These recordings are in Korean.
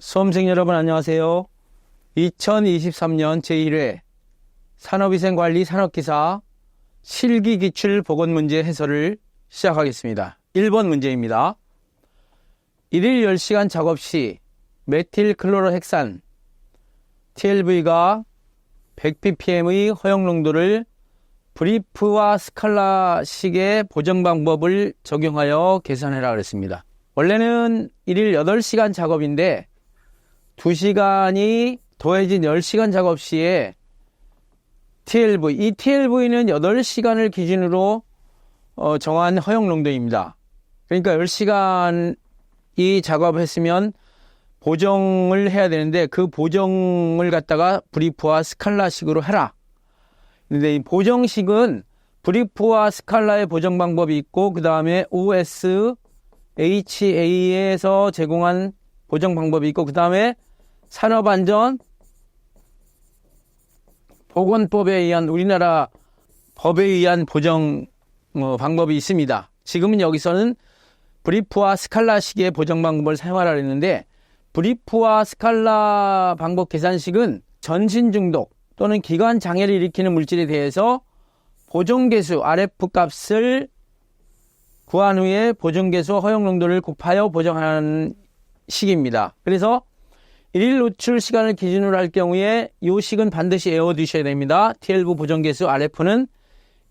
수험생 여러분 안녕하세요. 2023년 제1회 산업위생관리 산업기사 실기기출 보건문제 해설을 시작하겠습니다. 1번 문제입니다. 1일 10시간 작업 시 메틸클로로헥산 TLV가 100ppm의 허용농도를 브리프와 스칼라식의 보정 방법을 적용하여 계산해라 그랬습니다. 원래는 1일 8시간 작업인데 2시간이 더해진 10시간 작업 시에 TLV, 이 TLV는 8시간을 기준으로 정한 허용농도입니다. 그러니까 10시간이 작업했으면 보정을 해야 되는데 그 보정을 갖다가 브리프와 스칼라식으로 해라. 근데 이 보정식은 브리프와 스칼라의 보정 방법이 있고 그 다음에 OSHA에서 제공한 보정 방법이 있고 그 다음에 산업안전 보건법에 의한 우리나라 법에 의한 보정 방법이 있습니다. 지금은 여기서는 브리프와 스칼라식의 보정 방법을 사용하라 했는데 브리프와 스칼라 방법 계산식은 전신 중독 또는 기관 장애를 일으키는 물질에 대해서 보정계수 RF 값을 구한 후에 보정계수 허용농도를 곱하여 보정하는 식입니다. 그래서 1일 노출 시간을 기준으로 할 경우에 이 식은 반드시 외워두셔야 됩니다. TLV 보정계수 RF는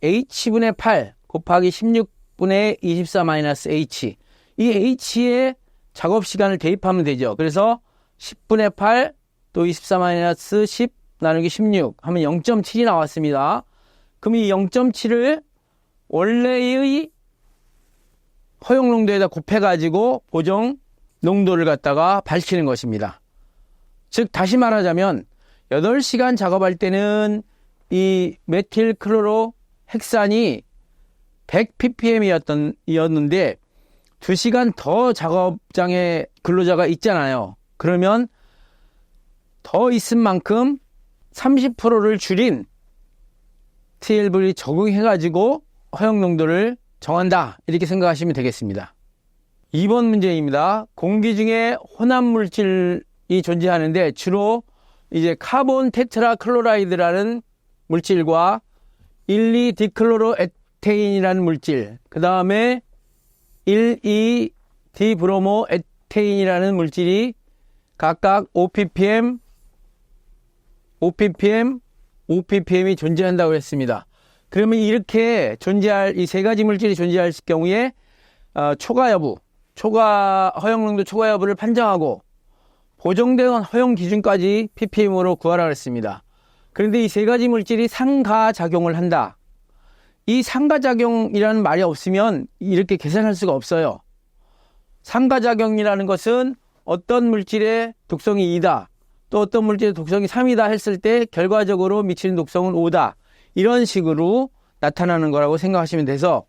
H분의 8 곱하기 16분의 24-H. 이 H에 작업시간을 대입하면 되죠. 그래서 10분의 8 또 24-10 나누기 16 하면 0.7이 나왔습니다. 그럼 이 0.7을 원래의 허용농도에다 곱해가지고 보정 농도를 갖다가 밝히는 것입니다. 즉 다시 말하자면 8시간 작업할 때는 이 메틸클로로헥산이 100ppm이었는데 2시간 더 작업장에 근로자가 있잖아요. 그러면 더 있은 만큼 30%를 줄인 TLV를 적용해가지고 허용농도를 정한다. 이렇게 생각하시면 되겠습니다. 2번 문제입니다. 공기 중에 혼합물질이 존재하는데 주로 이제 카본 테트라클로라이드라는 물질과 1,2-디클로로에테인이라는 물질, 그 다음에 1,2-디브로모에테인이라는 물질이 각각 5ppm, OPPM이 존재한다고 했습니다. 그러면 이렇게 존재할 이 세 가지 물질이 존재할 경우에 초과 여부, 허용농도 초과 여부를 판정하고 보정된 허용 기준까지 ppm으로 구하라 했습니다. 그런데 이 세 가지 물질이 상가작용을 한다. 이 상가작용이라는 말이 없으면 이렇게 계산할 수가 없어요. 상가작용이라는 것은 어떤 물질의 독성이 2다. 또 어떤 물질의 독성이 3이다 했을 때 결과적으로 미치는 독성은 5다. 이런 식으로 나타나는 거라고 생각하시면 돼서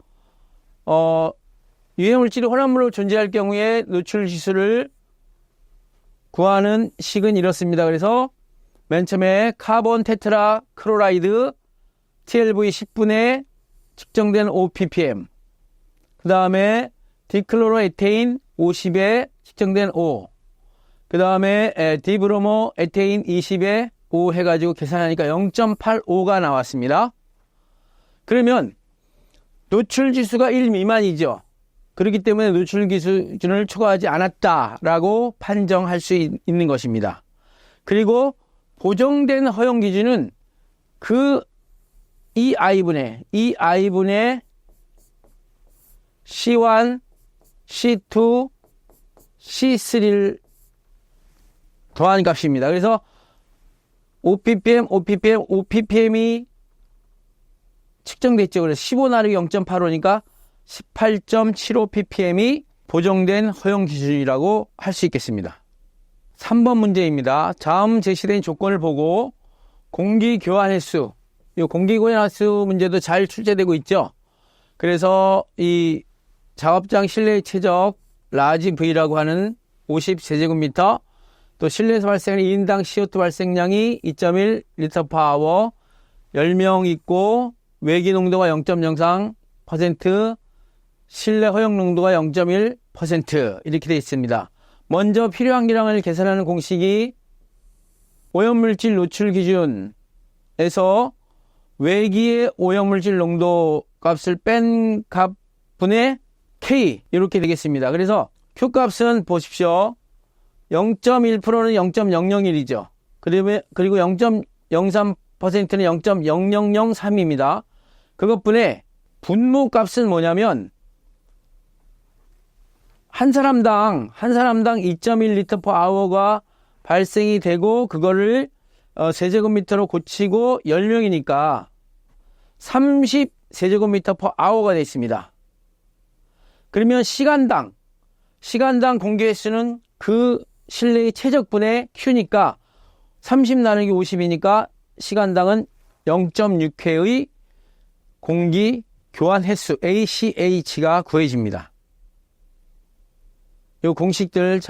유해물질이 혼합물로 존재할 경우에 노출 지수를 구하는 식은 이렇습니다. 그래서 맨 처음에 카본 테트라 클로라이드 TLV 10분의 측정된 5ppm, 그 다음에 디클로로에테인 50에 측정된 5, 그 다음에 디브로모 에테인 20에 5 해가지고 계산하니까 0.85가 나왔습니다. 그러면 노출 지수가 1 미만이죠. 그렇기 때문에 노출 기준을 초과하지 않았다라고 판정할 수 있는 것입니다. 그리고 보정된 허용 기준은 이 I분의 C1, C2, C3를 더한 값입니다. 그래서 OPPM이 측정됐죠. 그래서 15 나누기 0.85니까 18.75ppm이 보정된 허용 기준이라고 할 수 있겠습니다. 3번 문제입니다. 다음 제시된 조건을 보고 공기 교환 횟수, 이 공기 교환 횟수 문제도 잘 출제되고 있죠. 그래서 이 작업장 실내 최적 라지 V라고 하는 50세제곱미터, 또 실내에서 발생하는 1인당 CO2 발생량이 2.1 리터 파워, 10명 있고 외기 농도가 0.03%, 실내 허용 농도가 0.1% 이렇게 되어 있습니다. 먼저 필요한 기량을 계산하는 공식이 오염물질 노출 기준에서 외기의 오염물질 농도 값을 뺀 값분의 K 이렇게 되겠습니다. 그래서 Q 값은 보십시오. 0.1%는 0.001이죠. 그리고 0.03%는 0.0003입니다. 그것분의 분모 값은 뭐냐면 한 사람당 2.1L/H가 발생이 되고 그거를 세제곱미터로 고치고 10명이니까 30세제곱미터/H가 되어 있습니다. 그러면 시간당 공기 횟수는 그 실내의 최적분의 Q니까 30 나누기 50이니까 시간당은 0.6회의 공기 교환 횟수 ACH가 구해집니다. 이 공식들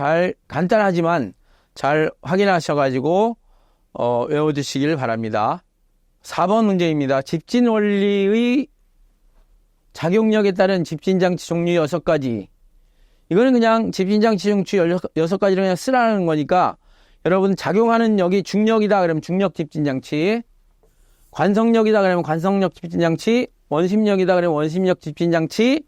간단하지만 잘 확인하셔가지고 외워두시길 바랍니다. 4번 문제입니다. 집진 원리의 작용력에 따른 집진장치 종류 6가지. 이거는 그냥 집진장치 종류 6가지를 그냥 쓰라는 거니까 여러분 작용하는 역이 중력이다 그러면 중력 집진장치, 관성력이다 그러면 관성력 집진장치, 원심력이다 그러면 원심력 집진장치,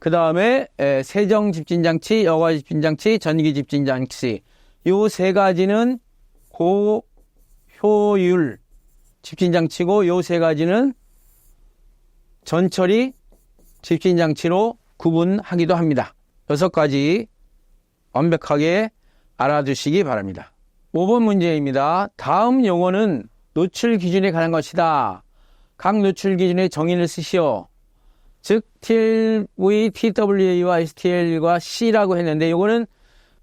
그 다음에 세정 집진장치, 여과 집진장치, 전기 집진장치. 요 세 가지는 고효율 집진장치고 요 세 가지는 전처리 집진장치로 구분하기도 합니다. 6가지 완벽하게 알아두시기 바랍니다. 5번 문제입니다. 다음 용어는 노출 기준에 관한 것이다. 각 노출 기준의 정의를 쓰시오. 즉 TLV, TWA와 STL과 C라고 했는데 이거는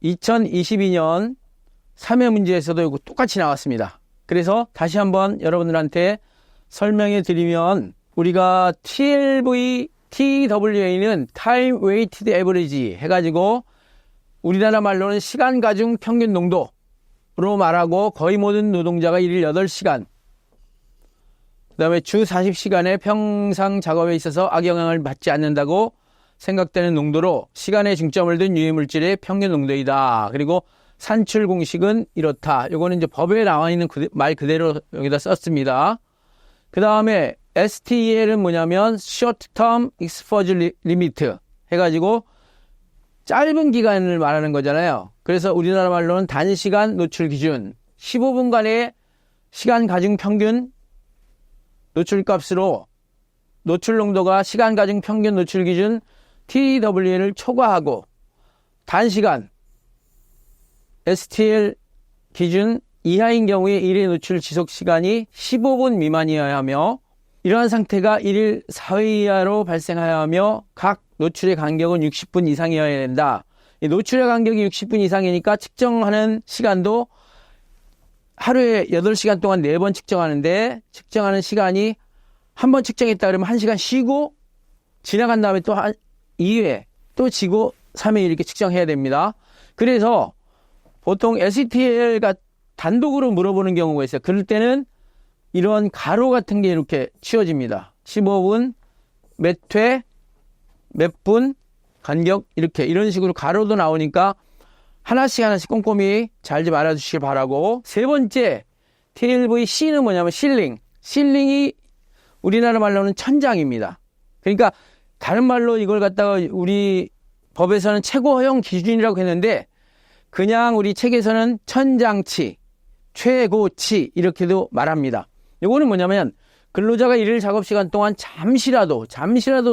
2022년 3회 문제에서도 이거 똑같이 나왔습니다. 그래서 다시 한번 여러분들한테 설명해 드리면 우리가 TLV, TWA는 Time Weighted Average 해가지고 우리나라 말로는 시간 가중 평균 농도로 말하고 거의 모든 노동자가 일일 8시간 그 다음에 주 40시간의 평상 작업에 있어서 악영향을 받지 않는다고 생각되는 농도로 시간에 중점을 둔 유해물질의 평균 농도이다. 그리고 산출 공식은 이렇다. 이거는 이제 법에 나와 있는 말 그대로 여기다 썼습니다. 그 다음에 STEL은 뭐냐면 Short Term Exposure Limit 해가지고 짧은 기간을 말하는 거잖아요. 그래서 우리나라 말로는 단시간 노출 기준 15분간의 시간 가중 평균 노출값으로 노출 농도가 시간 가중 평균 노출 기준 TWL을 초과하고 단시간 STL 기준 이하인 경우에 일일 노출 지속 시간이 15분 미만이어야 하며 이러한 상태가 일일 4회 이하로 발생하여야 하며 각 노출의 간격은 60분 이상이어야 된다. 이 노출의 간격이 60분 이상이니까 측정하는 시간도 하루에 8시간 동안 4번 측정하는데 측정하는 시간이 한 번 측정했다 그러면 1시간 쉬고 지나간 다음에 또 2회 또 지고 3회 이렇게 측정해야 됩니다. 그래서 보통 STL가 단독으로 물어보는 경우가 있어요. 그럴 때는 이런 가로 같은 게 이렇게 치워집니다. 15분, 몇 회, 몇 분, 간격 이런 식으로 가로도 나오니까 하나씩 꼼꼼히 잘 좀 알아주시길 바라고. 세 번째 TLVC는 뭐냐면 실링이 우리나라 말로는 천장입니다. 그러니까 다른 말로 이걸 갖다가 우리 법에서는 최고 허용 기준이라고 했는데 그냥 우리 책에서는 천장치, 최고치 이렇게도 말합니다. 이거는 뭐냐면 근로자가 일일 작업시간 동안 잠시라도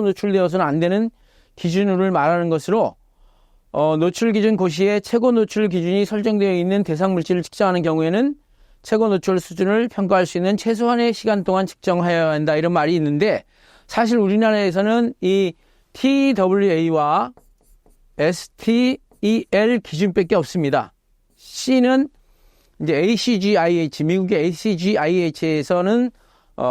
노출되어서는 안 되는 기준을 말하는 것으로 노출 기준 고시에 최고 노출 기준이 설정되어 있는 대상 물질을 측정하는 경우에는 최고 노출 수준을 평가할 수 있는 최소한의 시간 동안 측정하여야 한다 이런 말이 있는데 사실 우리나라에서는 이 TWA와 STEL 기준밖에 없습니다. C는 이제 ACGIH, 미국의 ACGIH에서는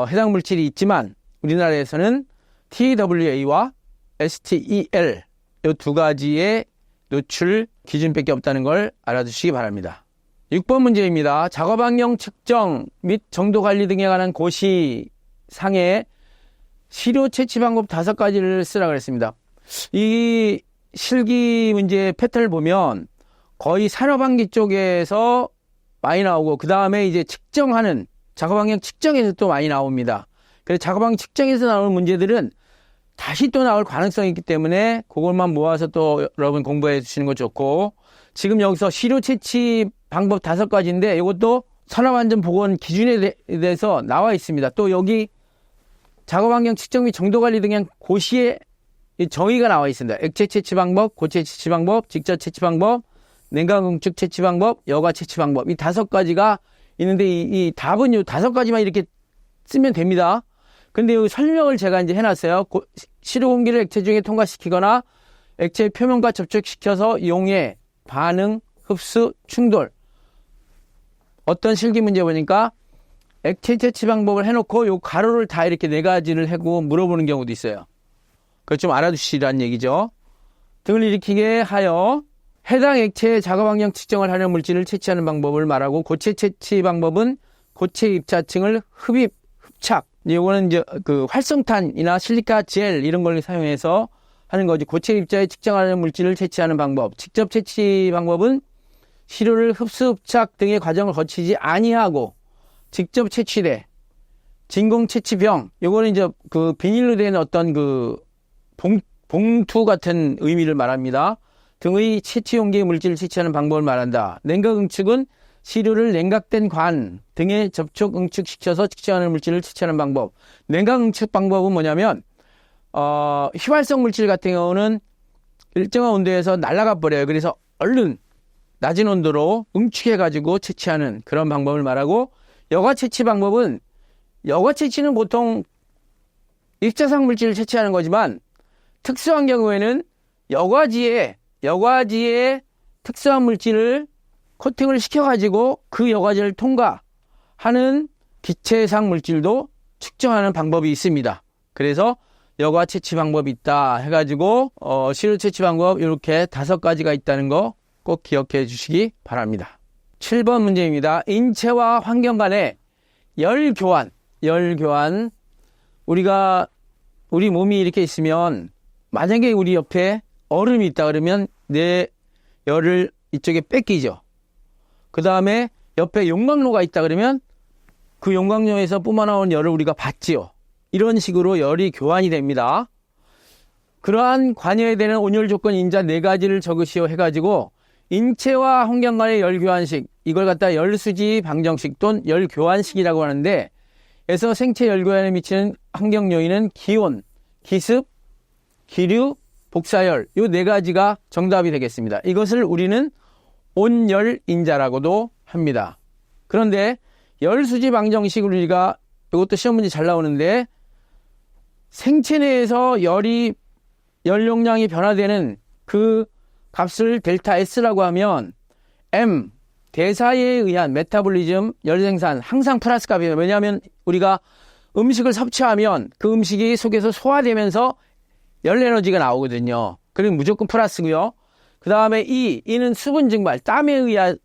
해당 물질이 있지만 우리나라에서는 TWA와 STEL 이 두 가지의 노출 기준밖에 없다는 걸 알아두시기 바랍니다. 6번 문제입니다. 작업환경 측정 및 정도 관리 등에 관한 고시상에 시료 채취 방법 5가지를 쓰라고 했습니다. 이 실기 문제 패턴을 보면 거의 산업환기 쪽에서 많이 나오고, 그 다음에 이제 측정하는 작업환경 측정에서 또 많이 나옵니다. 그래서 작업환경 측정에서 나오는 문제들은 다시 또 나올 가능성이 있기 때문에 그것만 모아서 또 여러분 공부해 주시는 거 좋고, 지금 여기서 시료 채취 방법 5가지인데 이것도 산업안전보건 기준에 대해서 나와 있습니다. 또 여기 작업환경 측정 및 정도관리 등의 고시에 정의가 나와 있습니다. 액체 채취 방법, 고체 채취 방법, 직접 채취 방법, 냉각응축 채취 방법, 여과 채취 방법, 이 5가지가 있는데 이 답은 이 5가지만 이렇게 쓰면 됩니다. 근데 여기 설명을 제가 이제 해놨어요. 시료 공기를 액체 중에 통과시키거나 액체 표면과 접촉시켜서 용해, 반응, 흡수, 충돌. 어떤 실기 문제 보니까 액체 채취 방법을 해놓고 요 가로를 다 이렇게 4가지를 하고 물어보는 경우도 있어요. 그걸 좀 알아두시라는 얘기죠. 등을 일으키게 하여 해당 액체의 작업환경 측정을 하는 물질을 채취하는 방법을 말하고, 고체 채취 방법은 고체 입자층을 흡입, 흡착. 이거는 이제 그 활성탄이나 실리카 젤 이런 걸 사용해서 하는 거지. 고체 입자에 측정하는 물질을 채취하는 방법. 직접 채취 방법은 시료를 흡수, 흡착 등의 과정을 거치지 아니하고 직접 채취돼. 진공 채취병. 요거는 이제 그 비닐로 된 어떤 그 봉투 같은 의미를 말합니다. 등의 채취 용기의 물질을 채취하는 방법을 말한다. 냉각응축은 시료를 냉각된 관 등에 접촉 응축시켜서 측정하는 물질을 채취하는 방법. 냉각응축 방법은 뭐냐면 휘발성 물질 같은 경우는 일정한 온도에서 날아가 버려요. 그래서 얼른 낮은 온도로 응축해가지고 채취하는 그런 방법을 말하고, 여과 채취 방법은, 여과 채취는 보통 입자상 물질을 채취하는 거지만 특수한 경우에는 여과지에 특수한 물질을 코팅을 시켜가지고 그 여과지를 통과하는 기체상 물질도 측정하는 방법이 있습니다. 그래서 여과 채취 방법이 있다 해가지고 시료 채취 방법 이렇게 5가지가 있다는 거 꼭 기억해 주시기 바랍니다. 7번 문제입니다. 인체와 환경 간의 열 교환. 우리 몸이 이렇게 있으면, 만약에 우리 옆에 얼음이 있다 그러면 내 열을 이쪽에 뺏기죠. 그 다음에 옆에 용광로가 있다 그러면 그 용광로에서 뿜어나온 열을 우리가 받지요. 이런 식으로 열이 교환이 됩니다. 그러한 관여에 되는 온열 조건 인자 4가지를 적으시오 해가지고, 인체와 환경 간의 열 교환식, 이걸 갖다 열수지 방정식 또는 열 교환식이라고 하는데, 그래서 생체 열 교환에 미치는 환경 요인은 기온, 기습, 기류, 복사열, 이 4가지가 정답이 되겠습니다. 이것을 우리는 온열인자라고도 합니다. 그런데 열수지 방정식을 우리가, 이것도 시험 문제 잘 나오는데, 생체 내에서 열 용량이 변화되는 그 값을 델타 S라고 하면 M, 대사에 의한 메타볼리즘, 열생산, 항상 플러스 값이에요. 왜냐하면 우리가 음식을 섭취하면 그 음식이 속에서 소화되면서 열 에너지가 나오거든요. 그럼 무조건 플러스고요. 그 다음에 E는 수분 증발, 땀에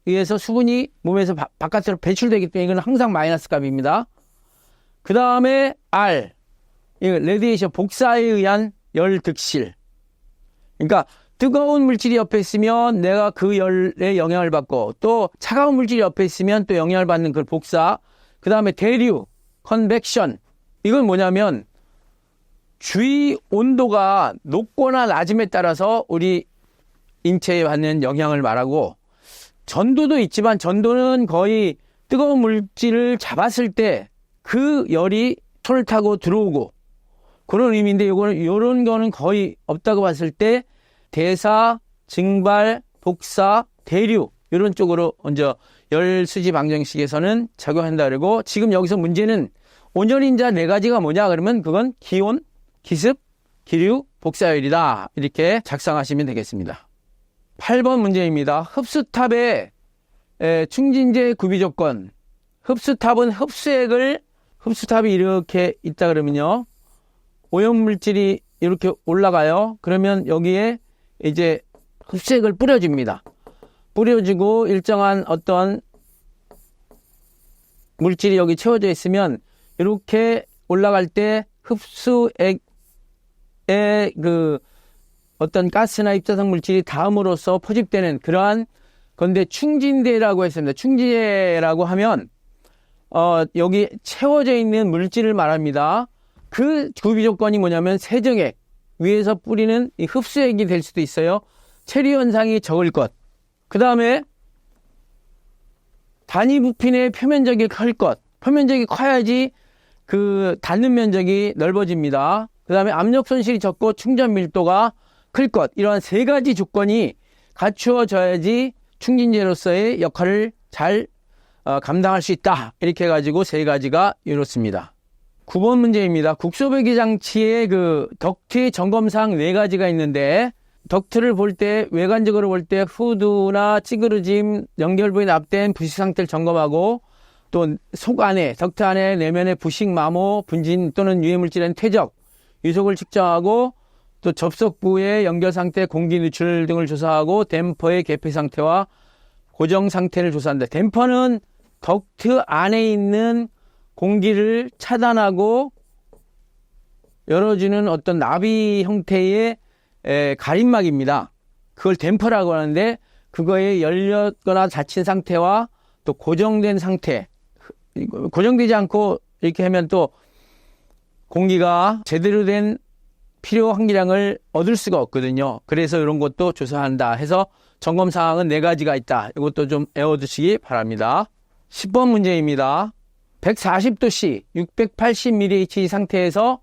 의해서 수분이 몸에서 바깥으로 배출되기 때문에 이건 항상 마이너스 값입니다. 그 다음에 R, 레디에이션, 복사에 의한 열 득실. 그러니까 뜨거운 물질이 옆에 있으면 내가 그 열에 영향을 받고, 또 차가운 물질이 옆에 있으면 또 영향을 받는 그 복사. 그 다음에 대류, 컨벡션. 이건 뭐냐면 주위 온도가 높거나 낮음에 따라서 우리 인체에 받는 영향을 말하고, 전도도 있지만 전도는 거의 뜨거운 물질을 잡았을 때 그 열이 손을 타고 들어오고 그런 의미인데, 요런 거는 거의 없다고 봤을 때 대사, 증발, 복사, 대류 이런 쪽으로 먼저 열수지 방정식에서는 작용한다 그러고, 지금 여기서 문제는 온열인자 4가지가 뭐냐 그러면 그건 기온, 기습, 기류, 복사열이다. 이렇게 작성하시면 되겠습니다. 8번 문제입니다. 흡수탑의 충진제 구비 조건. 흡수탑은 흡수탑이 이렇게 있다 그러면요, 오염물질이 이렇게 올라가요. 그러면 여기에 이제 흡수액을 뿌려줍니다. 뿌려주고 일정한 어떤 물질이 여기 채워져 있으면 이렇게 올라갈 때 흡수액의 그 어떤 가스나 입자성 물질이 닿음으로써 포집되는 그러한 그런데 충진대라고 했습니다. 충진대라고 하면 여기 채워져 있는 물질을 말합니다. 그 구비 조건이 뭐냐면 세정액, 위에서 뿌리는 이 흡수액이 될 수도 있어요. 체류 현상이 적을 것. 그 다음에 단위 부핀의 표면적이 클 것. 표면적이 커야지 그 닿는 면적이 넓어집니다. 그 다음에 압력 손실이 적고 충전 밀도가 클 것. 이러한 세 가지 조건이 갖추어져야지 충진제로서의 역할을 잘 감당할 수 있다. 이렇게 해가지고 세 가지가 이렇습니다. 9번 문제입니다. 국소배기 장치의 그 덕트의 점검사항 4가지가 있는데, 덕트를 볼 때, 외관적으로 볼 때 후드나 찌그러짐, 연결부에 납된 부식 상태를 점검하고, 또 속 안에, 덕트 안에 내면의 부식, 마모, 분진 또는 유해물질의 퇴적, 유속을 측정하고, 또 접속부의 연결 상태, 공기 누출 등을 조사하고, 댐퍼의 개폐 상태와 고정 상태를 조사한다. 댐퍼는 덕트 안에 있는 공기를 차단하고 열어주는 어떤 나비 형태의 가림막입니다. 그걸 댐퍼라고 하는데, 그거에 열렸거나 닫힌 상태와 또 고정된 상태, 고정되지 않고 이렇게 하면 또 공기가 제대로 된 필요 환기량을 얻을 수가 없거든요. 그래서 이런 것도 조사한다 해서 점검사항은 4가지가 있다. 이것도 좀 외워두시기 바랍니다. 10번 문제입니다. 140도씨 680mH 상태에서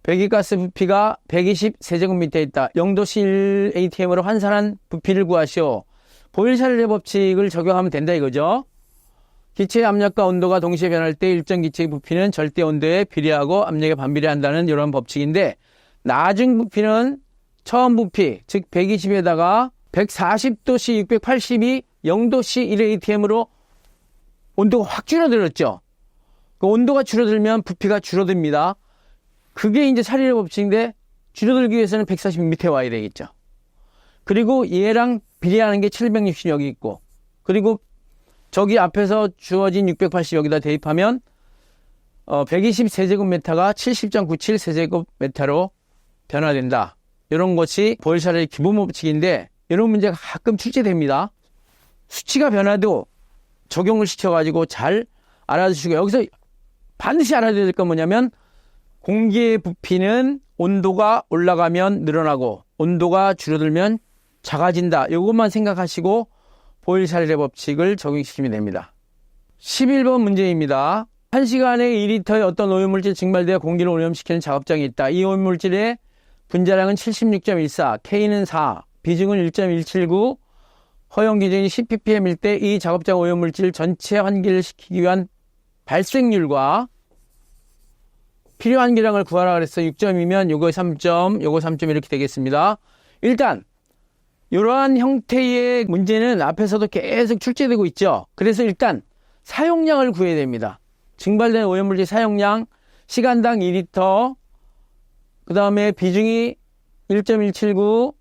배기가스 부피가 120세제곱미터에 있다. 0도씨 1ATM으로 환산한 부피를 구하시오. 보일샤렐의 법칙을 적용하면 된다 이거죠. 기체의 압력과 온도가 동시에 변할 때 일정 기체의 부피는 절대 온도에 비례하고 압력에 반비례한다는 이런 법칙인데, 나중 부피는 처음 부피, 즉 120에다가 140도씨 680이 0도씨 1ATM으로 온도가 확 줄어들었죠. 그 온도가 줄어들면 부피가 줄어듭니다. 그게 이제 사례의 법칙인데, 줄어들기 위해서는 140 밑에 와야 되겠죠. 그리고 얘랑 비례하는 게 760 여기 있고, 그리고 저기 앞에서 주어진 680 여기다 대입하면 120세제곱미터가 70.97세제곱미터로 변화된다. 이런 것이 보일샤렐의 기본 법칙인데, 이런 문제가 가끔 출제됩니다. 수치가 변화도 적용을 시켜가지고 잘 알아두시고, 여기서 반드시 알아야 될 건 뭐냐면, 공기의 부피는 온도가 올라가면 늘어나고 온도가 줄어들면 작아진다. 이것만 생각하시고 보일샤렐의 법칙을 적용시키면 됩니다. 11번 문제입니다. 1시간에 2리터의 어떤 오염물질이 증발되어 공기를 오염시키는 작업장이 있다. 이 오염물질의 분자량은 76.14, K는 4, 비중은 1.179, 허용 기준이 10ppm일 때 이 작업장 오염물질 전체 환기를 시키기 위한 발생률과 필요 환기량을 구하라 그랬어. 6점이면 요거 3점, 요거 3점 이렇게 되겠습니다. 일단 이러한 형태의 문제는 앞에서도 계속 출제되고 있죠. 그래서 일단 사용량을 구해야 됩니다. 증발된 오염물질 사용량, 시간당 2리터, 그 다음에 비중이 1.179,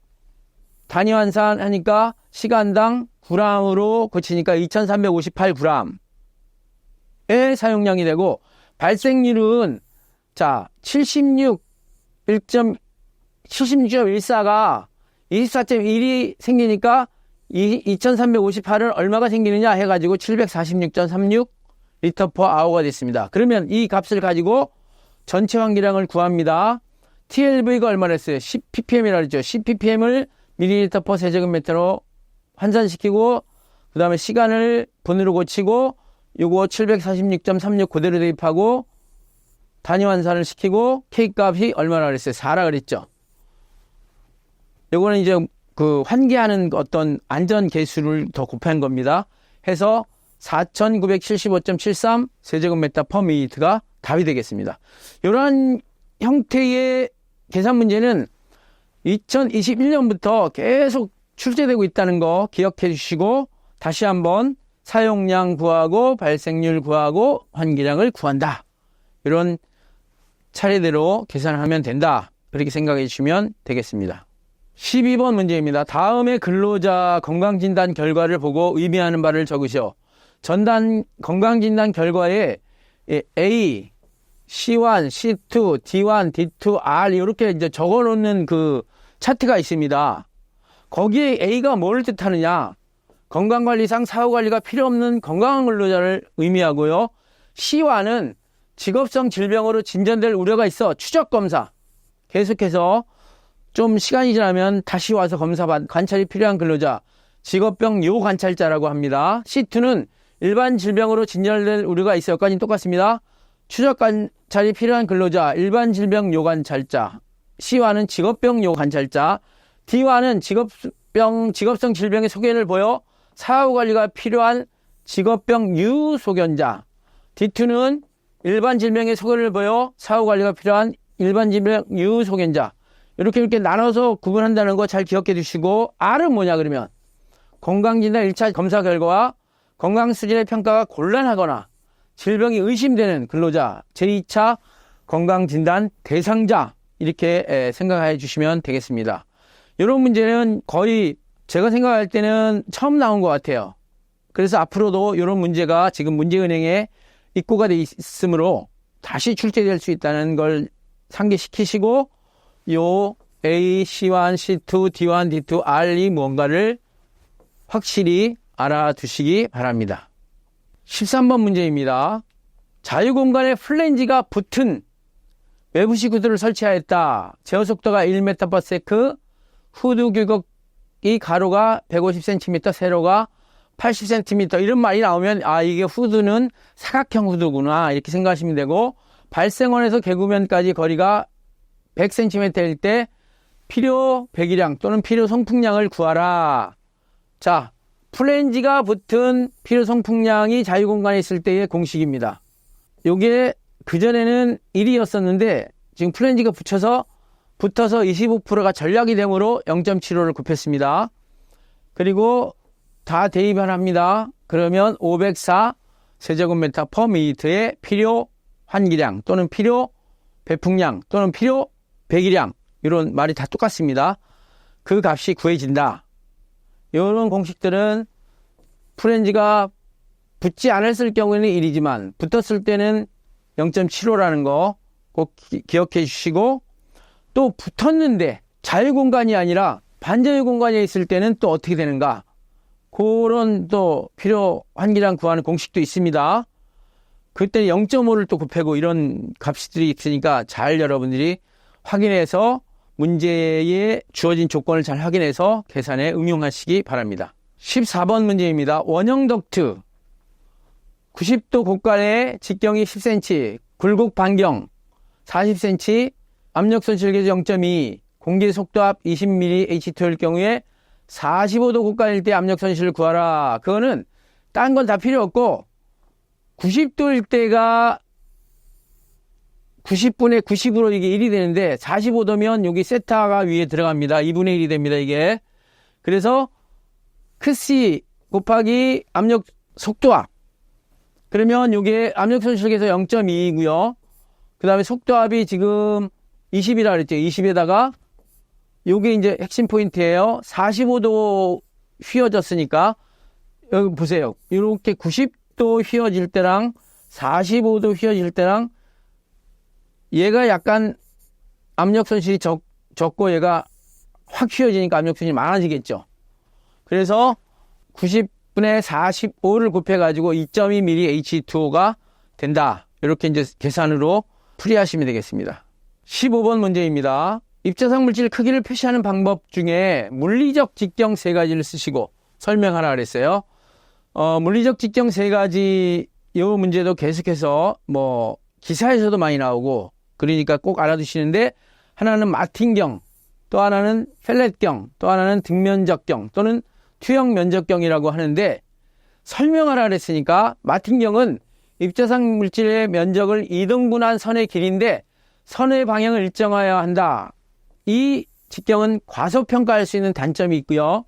단위 환산하니까 시간당 g으로 고치니까 2358g의 사용량이 되고, 발생률은 자 76.14가 24.1이 생기니까 2358은 얼마가 생기느냐 해가지고 746.36 리터 퍼 아워가 됐습니다. 그러면 이 값을 가지고 전체 환기량을 구합니다. TLV가 얼마나 했어요? 10ppm이라고 했죠. 10ppm을 밀리리터 퍼 세제곱미터로 환산시키고, 그 다음에 시간을 분으로 고치고, 요거 746.36 그대로 대입하고 단위 환산을 시키고, K값이 얼마나 그랬어요? 4라 그랬죠. 요거는 이제 그 환기하는 어떤 안전 계수를 더 곱한 겁니다. 해서 4975.73 세제곱미터 퍼 밀리리터가 답이 되겠습니다. 이러한 형태의 계산 문제는 2021년부터 계속 출제되고 있다는 거 기억해 주시고, 다시 한번 사용량 구하고 발생률 구하고 환기량을 구한다. 이런 차례대로 계산하면 된다. 그렇게 생각해 주시면 되겠습니다. 12번 문제입니다. 다음의 근로자 건강진단 결과를 보고 의미하는 바를 적으시오. 전단 건강진단 결과에 A, C1, C2, D1, D2, R 이렇게 이제 적어 놓는 그 차트가 있습니다. 거기에 A가 뭘 뜻하느냐? 건강관리상 사후관리가 필요 없는 건강한 근로자를 의미하고요. C와는 직업성 질병으로 진전될 우려가 있어 추적검사, 계속해서 좀 시간이 지나면 다시 와서 관찰이 필요한 근로자, 직업병 요관찰자라고 합니다. C2는 일반 질병으로 진전될 우려가 있어 여기까지는 똑같습니다. 추적관찰이 필요한 근로자, 일반 질병 요관찰자. C와는 직업병 요관찰자. D와는 직업성 질병의 소견을 보여 사후관리가 필요한 직업병 유소견자. D2는 일반 질병의 소견을 보여 사후관리가 필요한 일반 질병 유소견자. 이렇게 나눠서 구분한다는 거 잘 기억해 두시고, R은 뭐냐 그러면 건강진단 1차 검사 결과 건강수준의 평가가 곤란하거나 질병이 의심되는 근로자, 제2차 건강진단 대상자, 이렇게 생각해 주시면 되겠습니다. 이런 문제는 거의 제가 생각할 때는 처음 나온 것 같아요. 그래서 앞으로도 이런 문제가 지금 문제은행에 입고가 돼 있으므로 다시 출제될 수 있다는 걸 상기시키시고, 요 A, C1, C2, D1, D2, R이 무언가를 확실히 알아두시기 바랍니다. 13번 문제입니다. 자유공간에 플랜지가 붙은 외부식 후드를 설치하였다. 제어 속도가 1m/s, 후드 규격이 가로가 150cm, 세로가 80cm, 이런 말이 나오면 이게 후드는 사각형 후드구나 이렇게 생각하시면 되고, 발생원에서 개구면까지 거리가 100cm일 때 필요 배기량 또는 필요 송풍량을 구하라. 자, 플랜지가 붙은 필요 송풍량이 자유공간에 있을 때의 공식입니다. 요게 그전에는 1이었었는데 지금 플랜지가 붙어서 25%가 전략이 되므로 0.75를 곱했습니다. 그리고 다 대입을 합니다. 그러면 504 세제곱미터 퍼 미터의 필요 환기량 또는 필요 배풍량 또는 필요 배기량, 이런 말이 다 똑같습니다. 그 값이 구해진다. 이런 공식들은 플랜지가 붙지 않았을 경우에는 1이지만 붙었을 때는 0.75라는 거 꼭 기억해 주시고, 또 붙었는데 자유공간이 아니라 반자유공간에 있을 때는 또 어떻게 되는가, 그런 또 필요 환기량 구하는 공식도 있습니다. 그때 0.5를 또 곱하고 이런 값들이 있으니까 잘 여러분들이 확인해서 문제에 주어진 조건을 잘 확인해서 계산에 응용하시기 바랍니다. 14번 문제입니다. 원형 덕트 90도 곡간의 직경이 10cm, 굴곡 반경 40cm, 압력손실 계수 0.2, 공기 속도압 20mm H2일 경우에 45도 곡간일 때 압력손실을 구하라. 그거는 딴 건 다 필요 없고 90도일 때가 90분의 90으로 이게 1이 되는데 45도면 여기 세타가 위에 들어갑니다. 2분의 1이 됩니다, 이게. 그래서 크C 곱하기 압력 속도압. 그러면 이게 압력 손실계에서 0.2이고요. 그 다음에 속도압이 지금 20이라 그랬죠. 20에다가 요게 이제 핵심 포인트예요. 45도 휘어졌으니까 여기 보세요. 이렇게 90도 휘어질 때랑 45도 휘어질 때랑 얘가 약간 압력 손실이 적고 얘가 확 휘어지니까 압력 손실이 많아지겠죠. 그래서 90분의 45를 곱해가지고 2.2mm H2O가 된다. 이렇게 이제 계산으로 풀이하시면 되겠습니다. 15번 문제입니다. 입자상 물질 크기를 표시하는 방법 중에 물리적 직경 3가지를 쓰시고 설명하라 그랬어요. 물리적 직경 3가지 이 문제도 계속해서 뭐 기사에서도 많이 나오고 그러니까 꼭 알아두시는데, 하나는 마틴경, 또 하나는 펠렛경, 또 하나는 등면적경 또는 투영 면적경이라고 하는데, 설명하라 그랬으니까 마틴경은 입자상 물질의 면적을 2등분한 선의 길이인데 선의 방향을 일정하여야 한다. 이 직경은 과소평가할 수 있는 단점이 있고요.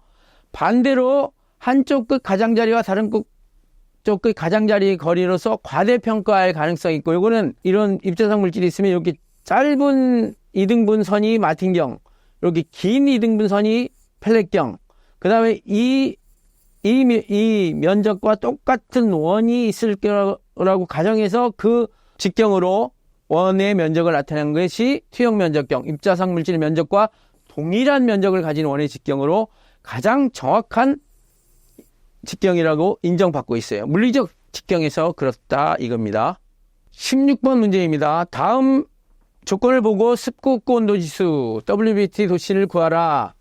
반대로 한쪽 끝 가장자리와 다른 쪽 끝 가장자리 거리로서 과대평가할 가능성이 있고, 요거는 이런 입자상 물질이 있으면 이렇게 짧은 2등분 선이 마틴경, 이렇게 긴 2등분 선이 펠렛경, 그 다음에 이 면적과 똑같은 원이 있을 거라고 가정해서 그 직경으로 원의 면적을 나타내는 것이 투영 면적경, 입자상 물질의 면적과 동일한 면적을 가진 원의 직경으로 가장 정확한 직경이라고 인정받고 있어요. 물리적 직경에서 그렇다 이겁니다. 16번 문제입니다. 다음 조건을 보고 습국구 온도지수 WBT 도씨를 구하라.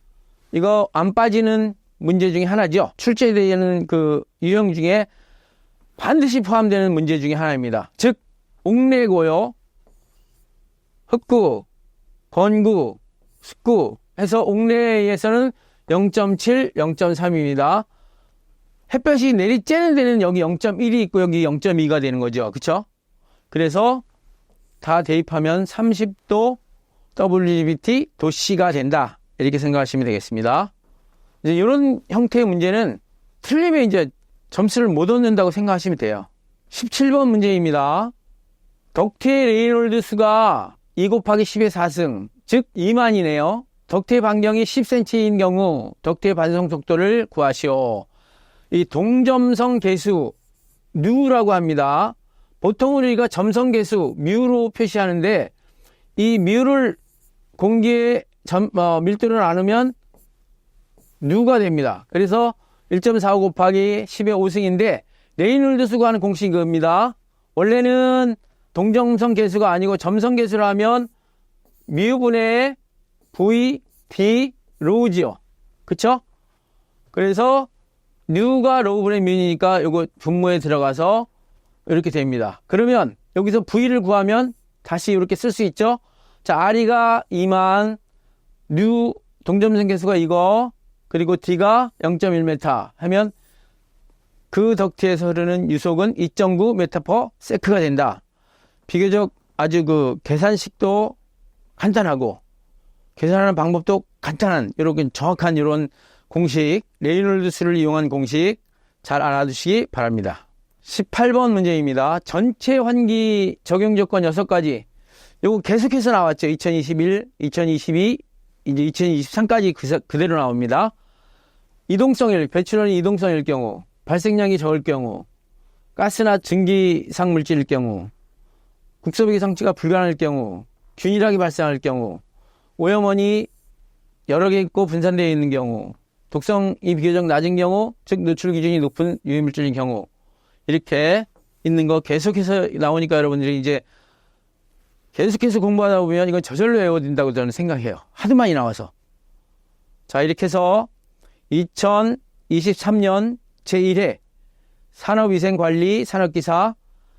이거 안 빠지는 문제 중에 하나죠. 출제되는 그 유형 중에 반드시 포함되는 문제 중에 하나입니다. 즉 옥내고요, 흑구, 건구, 습구 해서 옥내에서는 0.7, 0.3입니다. 햇볕이 내리쬐는 데는 여기 0.1이 있고 여기 0.2가 되는 거죠. 그쵸? 그래서 다 대입하면 30도 WBT 도씨가 된다. 이렇게 생각하시면 되겠습니다. 이제 이런 형태의 문제는 틀리면 이제 점수를 못 얻는다고 생각하시면 돼요. 17번 문제입니다. 덕트의 레이놀드 수가 2 곱하기 10의 4승, 즉 2만이네요. 덕트의 반경이 10cm인 경우 덕트의 반성 속도를 구하시오. 이 동점성 계수 누라고 합니다. 보통 우리가 점성 계수 뮤로 표시하는데 이 뮤를 공기의 밀도를 나누면 누가 됩니다. 그래서 1.45 곱하기 10의 5승인데 레이놀드 수가 하는 공식이 이겁니다. 원래는 동점성 계수가 아니고 점성 계수를 하면 뮤분의 V, D, 로우지요. 그쵸? 그래서 뉴가 로우분의 뮤니까 요거 분모에 들어가서 이렇게 됩니다. 그러면 여기서 V를 구하면 다시 이렇게 쓸 수 있죠? 자, R이가 2만, 뉴 동점성 계수가 이거, 그리고 D가 0.1m 하면 그 덕트에서 흐르는 유속은 2.9m/s가 된다. 비교적 아주 그 계산식도 간단하고 계산하는 방법도 간단한 이렇게 정확한 이런 공식, 레이놀드 수를 이용한 공식 잘 알아두시기 바랍니다. 18번 문제입니다. 전체 환기 적용 조건 6가지. 요거 계속해서 나왔죠. 2021, 2022, 이제 2023까지 그대로 나옵니다. 이동성일, 배출원이 이동성일 경우, 발생량이 적을 경우, 가스나 증기상 물질일 경우, 국소배기 상치가 불가능할 경우, 균일하게 발생할 경우, 오염원이 여러 개 있고 분산되어 있는 경우, 독성이 비교적 낮은 경우, 즉 노출 기준이 높은 유해물질인 경우, 이렇게 있는 거 계속해서 나오니까 여러분들이 이제 계속해서 공부하다 보면 이건 저절로 외워진다고 저는 생각해요. 하도 많이 나와서. 자, 이렇게 해서 2023년 제1회 산업위생관리 산업기사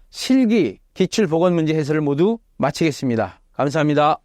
실기 기출보건문제 해설을 모두 마치겠습니다. 감사합니다.